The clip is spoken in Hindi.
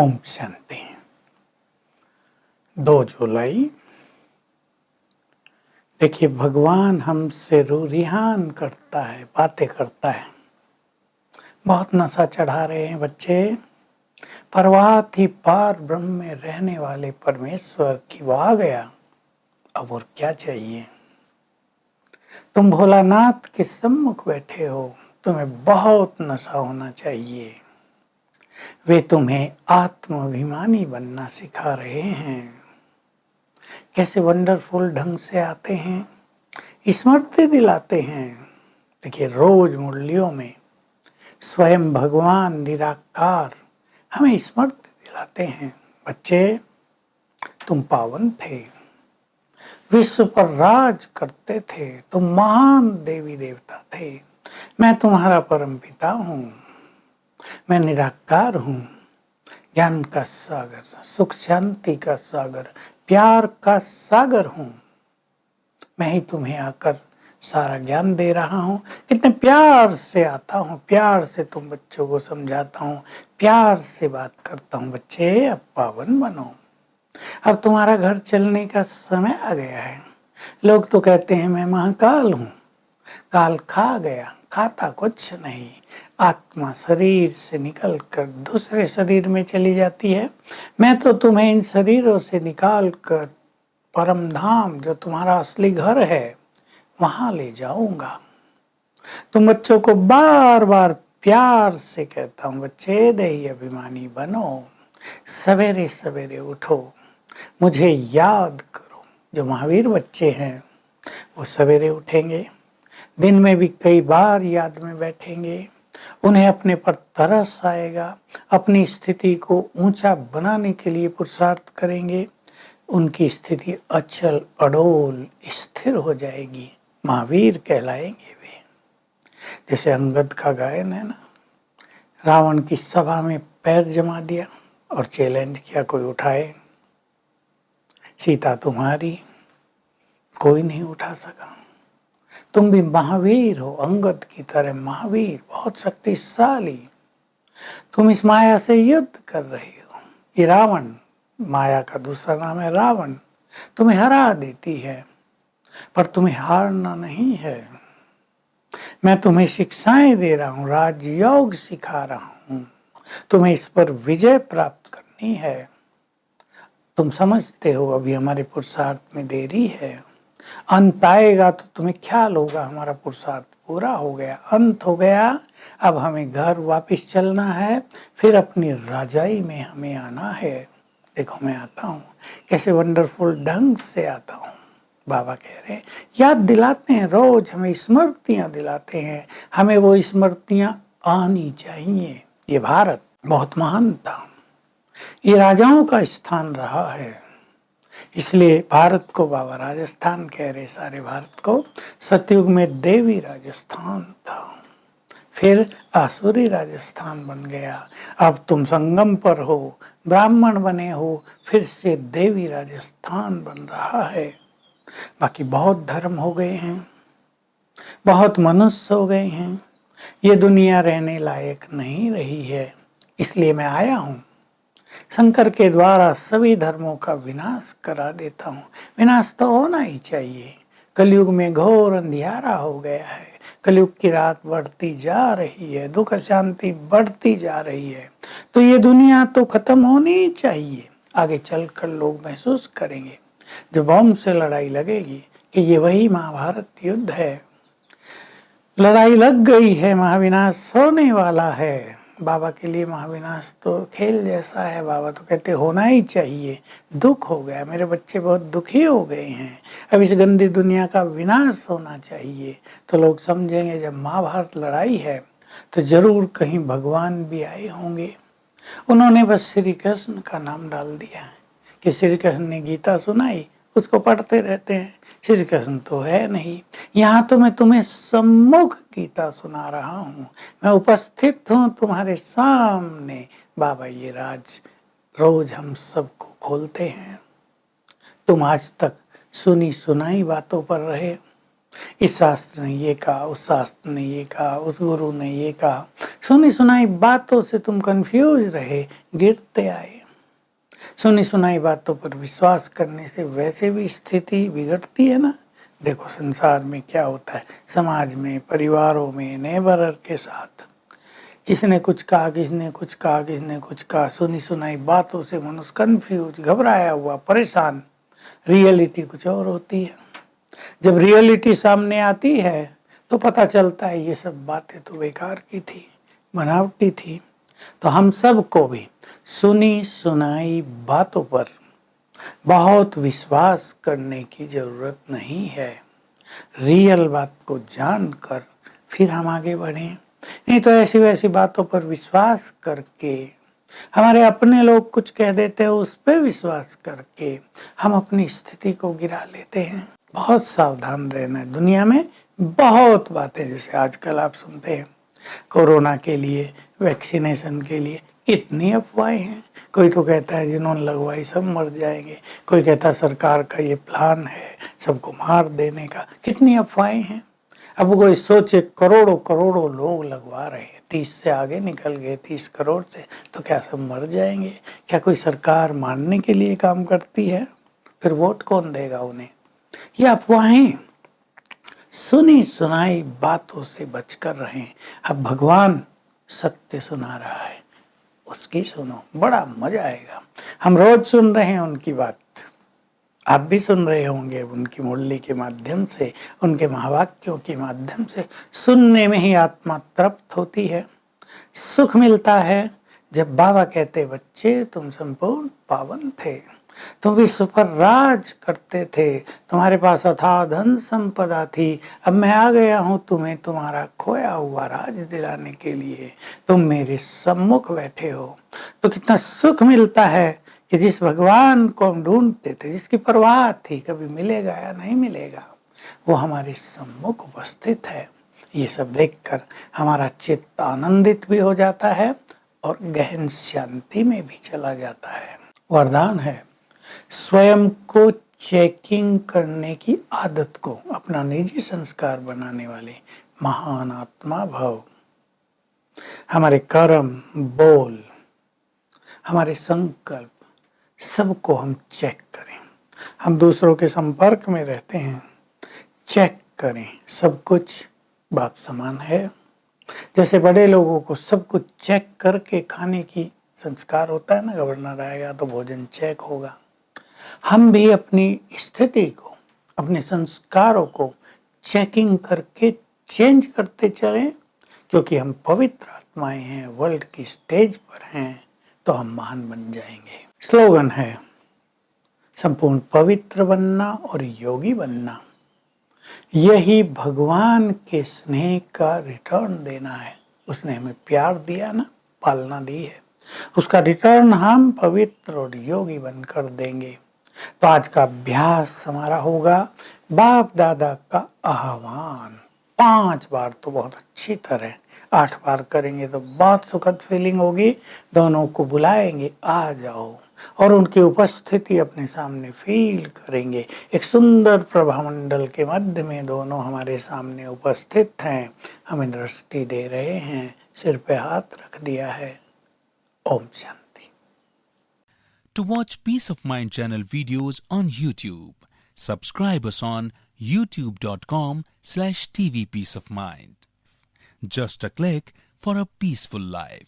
ओम शांति। 2 जुलाई। देखिए, भगवान हमसे रूरिहान करता है, बातें करता है। बहुत नशा चढ़ा रहे हैं बच्चे। परवात ही पार ब्रह्म में रहने वाले परमेश्वर की वो आ गया, अब और क्या चाहिए। तुम भोलानाथ के सम्मुख बैठे हो, तुम्हें बहुत नशा होना चाहिए। वे तुम्हें आत्माभिमानी बनना सिखा रहे हैं। कैसे वंडरफुल ढंग से आते हैं, स्मृति दिलाते हैं। देखिए, रोज मुरलियों में स्वयं भगवान निराकार हमें स्मृति दिलाते हैं। बच्चे, तुम पावन थे, विश्व पर राज करते थे, तुम महान देवी देवता थे। मैं तुम्हारा परम पिता हूँ, मैं निराकार हूँ, ज्ञान का सागर, सुख शांति का सागर, प्यार का सागर हूँ। मैं ही तुम्हें आकर सारा ज्ञान दे रहा हूँ। कितने प्यार से आता हूँ, प्यार से तुम बच्चों को समझाता हूँ, प्यार से बात करता हूँ। बच्चे, अब पावन बनो, अब तुम्हारा घर चलने का समय आ गया है। लोग तो कहते हैं मैं महाकाल हूँ, काल खा गया, खाता कुछ नहीं। आत्मा शरीर से निकल कर दूसरे शरीर में चली जाती है। मैं तो तुम्हें इन शरीरों से निकाल कर परम धाम, जो तुम्हारा असली घर है, वहां ले जाऊंगा। तुम बच्चों को बार बार प्यार से कहता हूँ, बच्चे देही अभिमानी बनो, सवेरे सवेरे उठो, मुझे याद करो। जो महावीर बच्चे हैं वो सवेरे उठेंगे, दिन में भी कई बार याद में बैठेंगे। उन्हें अपने पर तरस आएगा, अपनी स्थिति को ऊंचा बनाने के लिए पुरुषार्थ करेंगे। उनकी स्थिति अचल अडोल स्थिर हो जाएगी, महावीर कहलाएंगे वे। जैसे अंगद का गायन है ना, रावण की सभा में पैर जमा दिया और चैलेंज किया, कोई उठाए, सीता तुम्हारी, कोई नहीं उठा सका। तुम भी महावीर हो, अंगद की तरह महावीर, बहुत शक्तिशाली। तुम इस माया से युद्ध कर रहे हो। ये रावण, माया का दूसरा नाम है रावण, तुम्हें हरा देती है, पर तुम्हें हारना नहीं है। मैं तुम्हें शिक्षाएं दे रहा हूँ, राजयोग सिखा रहा हूँ, तुम्हें इस पर विजय प्राप्त करनी है। तुम समझते हो अभी हमारे पुरुषार्थ में देरी है, अंत आएगा तो तुम्हें ख्याल होगा हमारा पुरुषार्थ पूरा हो गया, अंत हो गया। अब हमें घर वापस चलना है, फिर अपनी राजाई में हमें आना है। देखो, मैं आता हूँ, कैसे वंडरफुल ढंग से आता हूँ। बाबा कह रहे हैं, याद दिलाते हैं, रोज हमें स्मृतियाँ दिलाते हैं। हमें वो स्मृतियाँ आनी चाहिए। ये भारत बहुत महान था, ये राजाओं का स्थान रहा है, इसलिए भारत को बाबा राजस्थान कह रहे। सारे भारत को सतयुग में देवी राजस्थान था, फिर आसुरी राजस्थान बन गया। अब तुम संगम पर हो, ब्राह्मण बने हो, फिर से देवी राजस्थान बन रहा है। बाकी बहुत धर्म हो गए हैं, बहुत मनुष्य हो गए हैं, ये दुनिया रहने लायक नहीं रही है। इसलिए मैं आया हूँ, शंकर के द्वारा सभी धर्मों का विनाश करा देता हूँ। विनाश तो होना ही चाहिए। कलयुग में घोर अंधियारा हो गया है, कलयुग की रात बढ़ती जा रही है, दुख शांति बढ़ती जा रही है। तो ये दुनिया तो खत्म होनी ही चाहिए। आगे चलकर लोग महसूस करेंगे, जब बम से लड़ाई लगेगी, कि ये वही महाभारत युद्ध है। लड़ाई लग गई है, महाविनाश होने वाला है। बाबा के लिए महाविनाश तो खेल जैसा है। बाबा तो कहते होना ही चाहिए। दुख हो गया, मेरे बच्चे बहुत दुखी हो गए हैं, अब इस गंदी दुनिया का विनाश होना चाहिए। तो लोग समझेंगे जब महाभारत लड़ाई है तो जरूर कहीं भगवान भी आए होंगे। उन्होंने बस श्री कृष्ण का नाम डाल दिया है कि श्री कृष्ण ने गीता सुनाई, उसको पढ़ते रहते हैं। श्री कृष्ण तो है नहीं। यहाँ तो मैं तुम्हें सम्मुख गीता सुना रहा हूँ, मैं उपस्थित हूँ तुम्हारे सामने। बाबा ये राज रोज हम सबको खोलते हैं। तुम आज तक सुनी सुनाई बातों पर रहे, इस शास्त्र ने ये कहा, उस शास्त्र ने ये कहा, उस गुरु ने ये कहा। सुनी सुनाई बातों से तुम कंफ्यूज रहे, गिरते आए। सुनी सुनाई बातों पर विश्वास करने से वैसे भी स्थिति बिगड़ती है ना। देखो संसार में क्या होता है, समाज में, परिवारों में, नेबर के साथ किसने कुछ कहा, किसने कुछ कहा, किसने कुछ कहा। सुनी सुनाई बातों से मनुष्य कंफ्यूज, घबराया हुआ, परेशान। रियलिटी कुछ और होती है। जब रियलिटी सामने आती है तो पता चलता है ये सब बातें तो बेकार की थी, बनावटी थी। तो हम सबको भी सुनी सुनाई बातों पर बहुत विश्वास करने की जरूरत नहीं है। रियल बात को जानकर फिर हम आगे बढ़ें। नहीं तो ऐसी वैसी बातों पर विश्वास करके, हमारे अपने लोग कुछ कह देते हैं उस पर विश्वास करके हम अपनी स्थिति को गिरा लेते हैं। बहुत सावधान रहना है। दुनिया में बहुत बातें, जैसे आजकल आप सुनते हैं कोरोना के लिए, वैक्सीनेशन के लिए कितनी अफवाहें हैं। कोई तो कहता है जिन्होंने लगवाई सब मर जाएंगे, कोई कहता है सरकार का ये प्लान है सबको मार देने का। कितनी अफवाहें हैं। अब कोई सोचे करोड़ों करोड़ों लोग लगवा रहे हैं, 30 से आगे निकल गए, 30 करोड़ से, तो क्या सब मर जाएंगे? क्या कोई सरकार मारने के लिए काम करती है? फिर वोट कौन देगा उन्हें? ये अफवाहें, सुनी सुनाई बातों से बचकर रहें। अब भगवान सत्य सुना रहा है, उसकी सुनो, बड़ा मजा आएगा। हम रोज सुन रहे हैं उनकी बात, आप भी सुन रहे होंगे उनकी मुरली के माध्यम से, उनके महावाक्यों के माध्यम से। सुनने में ही आत्मा तृप्त होती है, सुख मिलता है। जब बाबा कहते बच्चे तुम संपूर्ण पावन थे, तुम विश्व पर राज करते थे, तुम्हारे पास अथाह धन संपदा थी, अब मैं आ गया हूँ तुम्हें तुम्हारा खोया हुआ राज दिलाने के लिए, तुम मेरे सम्मुख बैठे हो। तो कितना सुख मिलता है कि जिस भगवान को हम ढूंढते थे, जिसकी परवाह थी कभी मिलेगा या नहीं मिलेगा, वो हमारे सम्मुख उपस्थित है। ये सब देखकर हमारा चित्त आनंदित भी हो जाता है और गहन शांति में भी चला जाता है। वरदान है, स्वयं को चेकिंग करने की आदत को अपना निजी संस्कार बनाने वाले महान आत्मा भव। हमारे कर्म, बोल, हमारे संकल्प सबको हम चेक करें। हम दूसरों के संपर्क में रहते हैं, चेक करें। सब कुछ बाप समान है। जैसे बड़े लोगों को सब कुछ चेक करके खाने की संस्कार होता है ना, गवर्नर आएगा तो भोजन चेक होगा। हम भी अपनी स्थिति को, अपने संस्कारों को चेकिंग करके चेंज करते चलें, क्योंकि हम पवित्र आत्माएं हैं, वर्ल्ड की स्टेज पर हैं, तो हम महान बन जाएंगे। स्लोगन है, संपूर्ण पवित्र बनना और योगी बनना, यही भगवान के स्नेह का रिटर्न देना है। उसने हमें प्यार दिया ना, पालना दी है, उसका रिटर्न हम पवित्र और योगी बनकर देंगे। तो आज का अभ्यास हमारा होगा बाप दादा का आह्वान। 5 बार तो बहुत अच्छी तरह, 8 बार करेंगे तो बहुत सुखद फीलिंग होगी। दोनों को बुलाएंगे, आ जाओ, और उनकी उपस्थिति अपने सामने फील करेंगे। एक सुंदर प्रभामंडल के मध्य में दोनों हमारे सामने उपस्थित हैं, हमें दृष्टि दे रहे हैं, सिर पे हाथ रख दिया है। Om Shanti. To watch Peace of Mind channel videos on YouTube, subscribe us on youtube.com/tvpeaceofmind. Just a click for a peaceful life.